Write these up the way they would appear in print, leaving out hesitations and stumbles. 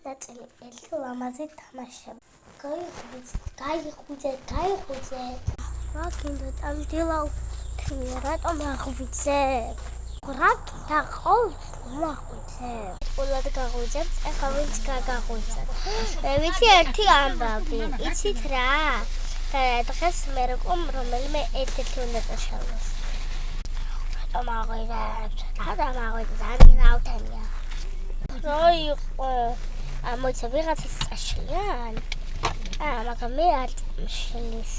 ნაწილი ერთი ლამაზი თამაშები. გაიხვიძეთ. რა გინდა ტამდილავთი, რატომ აღვიძებ? რა ყავს მოაღვიძებ? ყოლად გაღვიძებ, ეხლა ვინც გაგაღვიძებ. ვიცი ერთი ამბავი, იცით რა? დღეს მე რომელიმე ერთ-ერთი უნდა წაშალოს. რატომ აღვიძებ? ტამდილავთია. რა იყო? მოიცა ვიღაცას წაშლიან? მაგრამ მე არ წაშლის.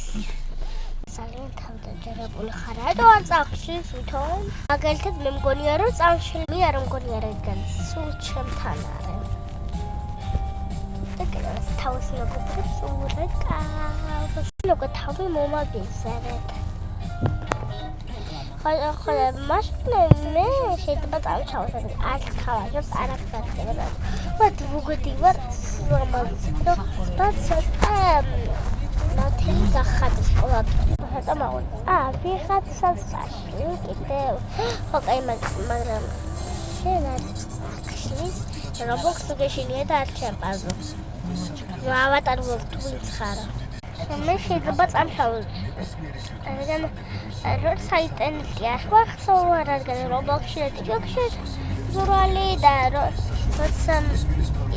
ძალიან თავდაჯერებული ხარ. რატო არ წახშლის უთომ? მაგალითად მე მგონია რომ წამშლი, მე არ მგონია რადგან სულ ჩემთან არის. და კიდევ თავს მოგუბრებს ურეკავს. ლოგო თავი მომაგისერეთ. ხოლო მაშინ მე შეიძლება წავშალოს, არ ხავაშებს, არ ახერხებოდა. ვარ ვუგდივარ სრომალს. ნათელი გახადეს ყველაფერი. რატომ აღვიძე? ვიღაცას წაშლი კიდევ. ხო, კაი, მაგრამ შენ არ წახშლის, Roblox-ი გეშინია და არ ჩემპაზო. ავატარ ვინც ხარ. მე შეიძლება წამშალოს. რადგან როცა ინტერნეტი არ გვახსოვს, რადგან Roblox-ში და TikTok-ში ზურალი და როცა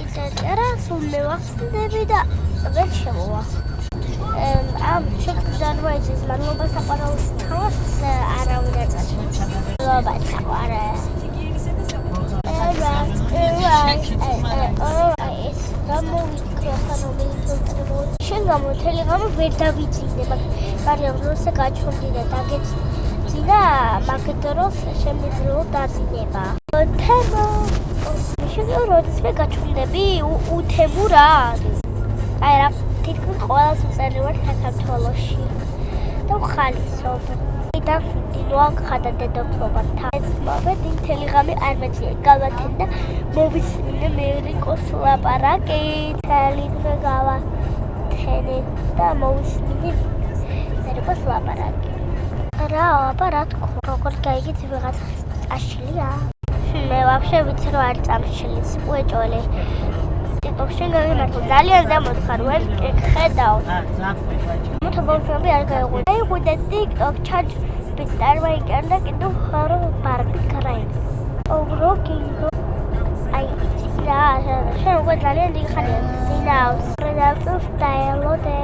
ინტერნეტი არა, სულ მე ვახსნები და ვერ შემოვა. ამ შეგდანვაიზის მადლობა საყვარელს თავს არავინ არ წაშლის. მადლობა საყვარელს. შენ გამოთელი გამო ვერ დავიძინე, მაგრამ როცა გაჩვენდი და დაგეცინა, მაგ დროს შემიძლია დაძინება. თემო. შენ როდის მე გაჩვენდები უთემურად? აი რა თითქმის ყველას უწერი ვარ საქართველოში და ვხალისობ. და დილოაგხადა დედოფლობათა. ეს მომენტი მთელი ღამე არ მეცია გავათენ და მოვისმინე მერიკოს ლაპარაკი. მთელი დღე გავათენე და მოვისმინე მერიკოს ლაპარაკი. რა თქვა? როგორ გაიგეთ ვიღაცას წაშლია? მე ვაფშე ვიცი რომ არ წამშლის, უეჭოლი. TikTok-ში გამიმართლა ძალიან ზემოთხარ, ვერ ხედავ. მოთხოვები არ გაიღვიძე. აიღვიდე TikTok ჩაჯბის წარმოიკერდა კიდევ ხარო ბარბი კრაინ. ობროკინგო. აი, რა, შენ უკვე ძალიან დიდი ხანია. დინავს. პრედავწევს დაელოდე.